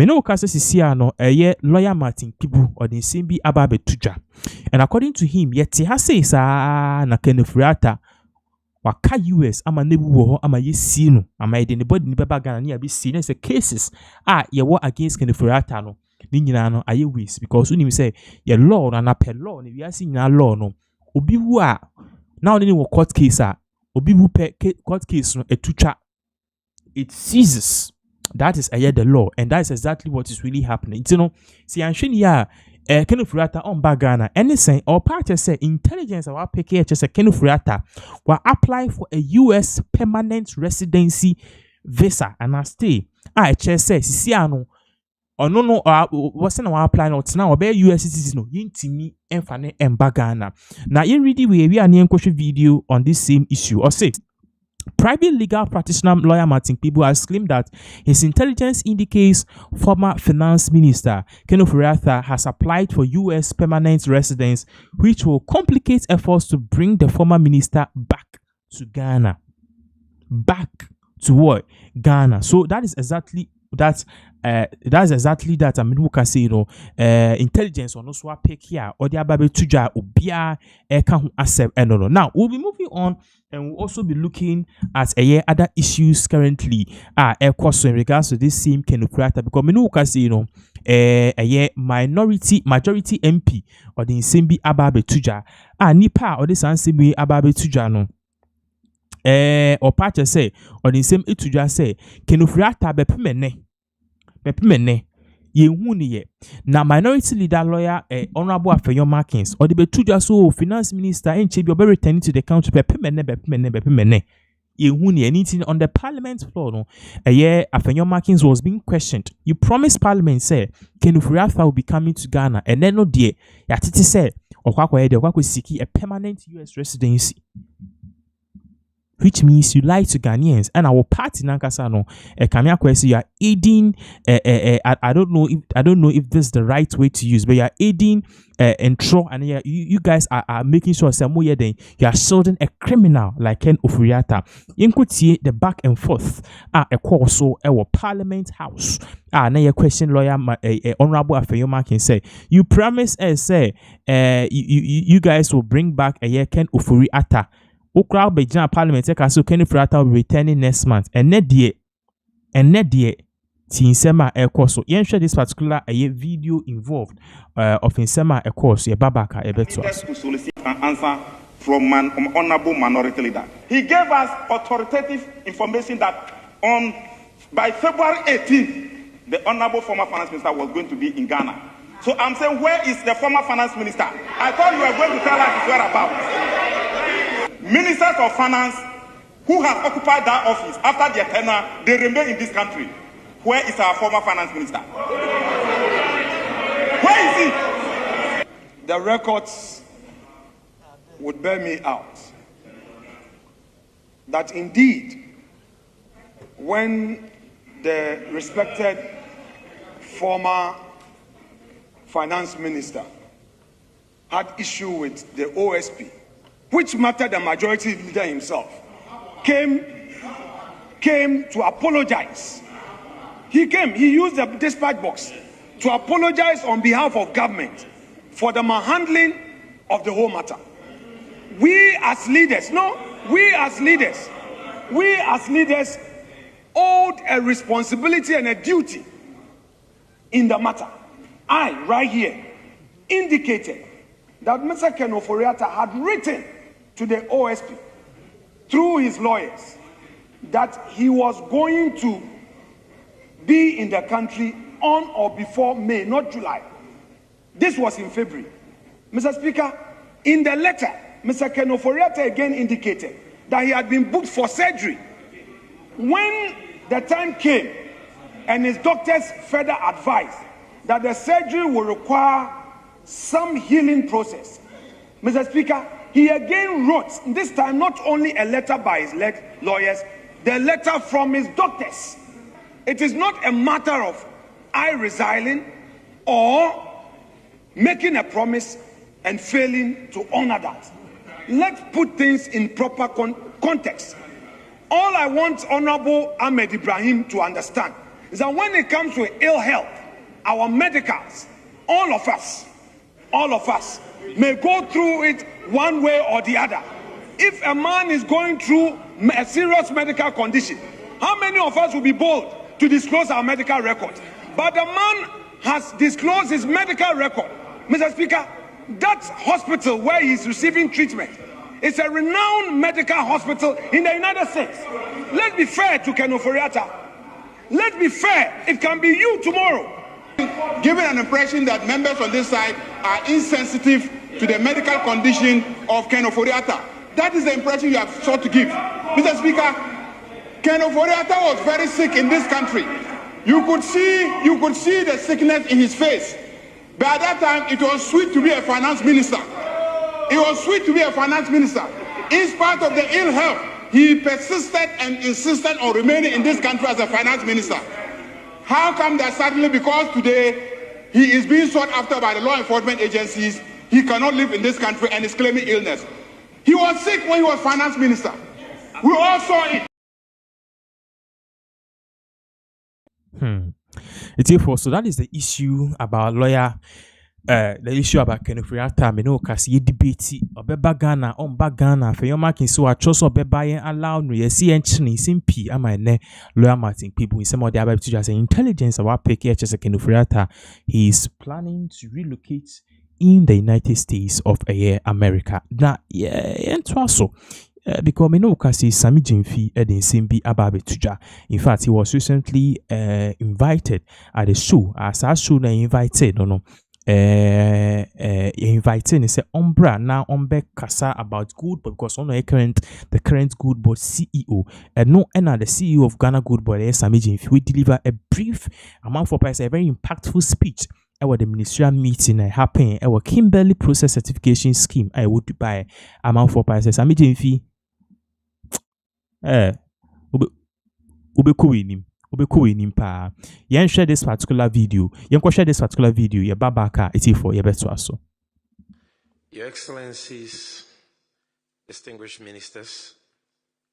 no kasa sisia no lawyer Martin Kibu or the same be ababe tuja. And according to him, yet he has says na Ofori-Atta waka US ama nebu wo ama yesi no ama anybody ni baba Ghana ni abi see no say cases ye war against Ofori-Atta no ni nyina no aye ways because unim say ye law na per law ni we see nyina law no obi wu a now ni wo court case obi wu pe court case no etucha it ceases. That is the law, and that is exactly what is really happening. You know, see, I'm showing ya Ofori-Atta on Ghana. Anything or part say intelligence our PK just Ofori-Atta will apply for a US permanent residency visa and I stay. I just say Sisiano or no what's now apply not now be US citizens no yintimi enfane emba Ghana. Now you ready we are near video on this same issue or say private legal practitioner lawyer Martin Kibu has claimed that his intelligence indicates former finance minister Ofori-Atta has applied for US permanent residence, which will complicate efforts to bring the former minister back to Ghana. Back to what? Ghana. So that is exactly that's exactly that. I mean, who can say, you know, intelligence on also pick here or the ababe tuja ubia can accept and no. Now we'll be moving on and we'll also be looking at other issues currently in regards to this same Ofori-Atta because we know who can say, you know, majority MP or the same be ababe tuja nipa or the same be ababe tuja no. Or part say or the same ituja say Ofori-Atta bepimene ye huni ye na minority leader lawyer honorable Afenyo Markins or the betuja so finance minister in Chebi be returning to the country bepimene ye huni anything on the parliament floor no Afenyo Markins was being questioned. You promised parliament say Ofori-Atta will be coming to Ghana and then no dear ya titi say okwa seek a permanent US residency, which means you lie to Ghanaians. And our party nankasa no Kamia kwesi you are aiding I don't know if this is the right way to use, but you are aiding intro and you guys are making sure somewhere then you are shielding a criminal like Ofori-Atta. You could see the back and forth a course so our parliament house now your question lawyer honorable Afenyo Markins say you promise say you guys will bring back a Ofori-Atta. Crowd by Parliament, so Ofori-Atta will be returning next month. And net die, Tinsema a course. So, you share this particular video involved of Insema a course, a babaka, a better. To solicit an answer from an honorable minority leader. He gave us authoritative information that by February 18th, the honorable former finance minister was going to be in Ghana. So I'm saying, where is the former finance minister? I thought you were going to tell us his whereabouts. Ministers of finance who have occupied that office after their tenure, they remain in this country. Where is our former finance minister? Where is he? The records would bear me out that indeed, when the respected former finance minister had issue with the OSP, which mattered the majority leader himself, came to apologize. He used the dispatch box to apologize on behalf of government for the mishandling of the whole matter. We as leaders owed a responsibility and a duty in the matter. I, right here, indicated that Mr. Ofori-Atta had written to the OSP through his lawyers that he was going to be in the country on or before May, not July. This was in February. Mr. Speaker, in the letter, Mr. Ofori-Atta again indicated that he had been booked for surgery. When the time came and his doctors further advised that the surgery will require some healing process, Mr. Speaker, he again wrote, this time not only a letter by his lawyers, the letter from his doctors. It is not a matter of I resigning or making a promise and failing to honor that. Let's put things in proper context. All I want Honorable Ahmed Ibrahim to understand is that when it comes to ill health, our medicals, all of us may go through it one way or the other. If a man is going through a serious medical condition, how many of us will be bold to disclose our medical record? But the man has disclosed his medical record. Mr. Speaker, that hospital where he's receiving treatment is a renowned medical hospital in the United States. Let's be fair to Ken Ofori-Atta. Let's be fair. It can be you tomorrow. Giving an impression that members on this side are insensitive to the medical condition of Ken Ofori-Atta. That is the impression you have sought to give. Mr. Speaker, Ken Ofori-Atta was very sick in this country. You could see the sickness in his face. But at that time, it was sweet to be a finance minister. It was sweet to be a finance minister. In spite of the ill health, he persisted and insisted on remaining in this country as a finance minister. How come that suddenly, because today he is being sought after by the law enforcement agencies, he cannot live in this country and is claiming illness? He was sick when he was finance minister. We all saw it. So that is the issue about lawyer. The issue about Ken Ofori-Atta, me no kasi debate obeba Ghana on Ghana for your marking so a chose obeba yen allow no yesi enchini simpi ama ne lawyer Martin people in some of the other to just intelligence about pick here just Ken Ofori-Atta. He is planning to relocate in the United States of America. Now, and also because me no kasi Sami Jimfi edin simbi ababe tuja. In fact, he was recently invited at the show. As a show na invited, no. Inviting is Umbra now Umbe Kasa about good, but because on the current good board CEO and no the CEO of Ghana Good Board Sami Jimfi we deliver a brief amount for price, a very impactful speech at the ministerial meeting happening at our Kimberly process certification scheme. I would buy amount for price Sami Jimfi ube kuwinim pa yen share this particular video ye babaka iti for ye beto aso. Your Excellencies, distinguished ministers,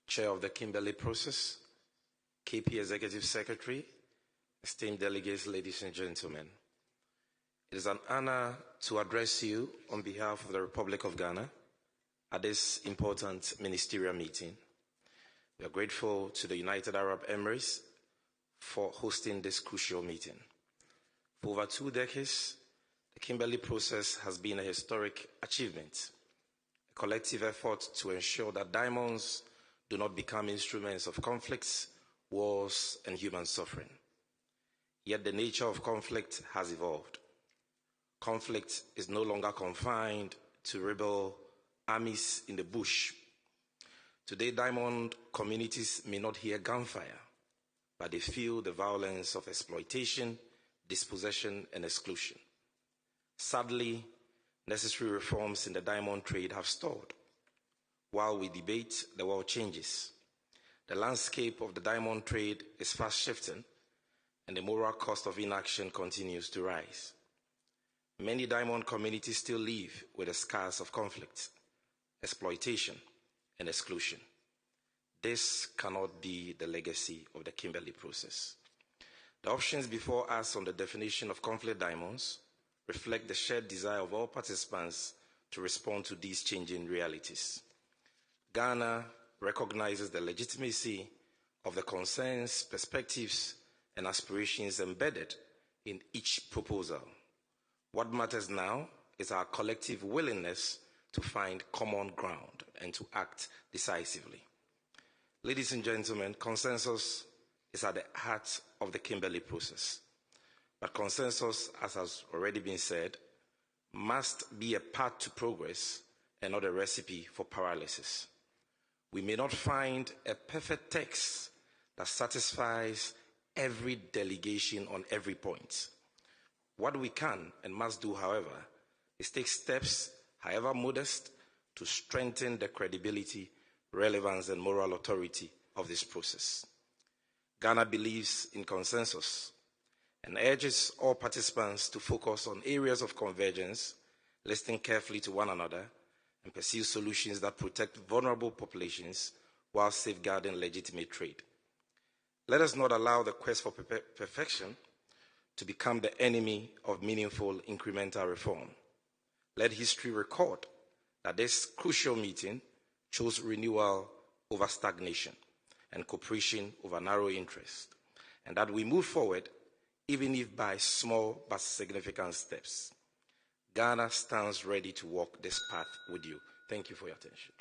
Chair of the Kimberly process, KP Executive Secretary, esteemed delegates, ladies and gentlemen. It is an honor to address you on behalf of the Republic of Ghana at this important ministerial meeting. We are grateful to the United Arab Emirates for hosting this crucial meeting. For over 2 decades, the Kimberly process has been a historic achievement, a collective effort to ensure that diamonds do not become instruments of conflicts, wars, and human suffering. Yet the nature of conflict has evolved. Conflict is no longer confined to rebel armies in the bush. Today, diamond communities may not hear gunfire, but they feel the violence of exploitation, dispossession, and exclusion. Sadly, necessary reforms in the diamond trade have stalled. While we debate, the world changes. The landscape of the diamond trade is fast shifting, and the moral cost of inaction continues to rise. Many diamond communities still live with the scars of conflict, exploitation, and exclusion. This cannot be the legacy of the Kimberly process. The options before us on the definition of conflict diamonds reflect the shared desire of all participants to respond to these changing realities. Ghana recognizes the legitimacy of the concerns, perspectives, and aspirations embedded in each proposal. What matters now is our collective willingness to find common ground and to act decisively. Ladies and gentlemen, consensus is at the heart of the Kimberly process. But consensus, as has already been said, must be a path to progress and not a recipe for paralysis. We may not find a perfect text that satisfies every delegation on every point. What we can and must do, however, is take steps, however modest, to strengthen the credibility, relevance, and moral authority of this process. Ghana believes in consensus and urges all participants to focus on areas of convergence, listening carefully to one another, and pursue solutions that protect vulnerable populations while safeguarding legitimate trade. Let us not allow the quest for perfection to become the enemy of meaningful incremental reform. Let history record that this crucial meeting chose renewal over stagnation and cooperation over narrow interest, and that we move forward, even if by small but significant steps. Ghana stands ready to walk this path with you. Thank you for your attention.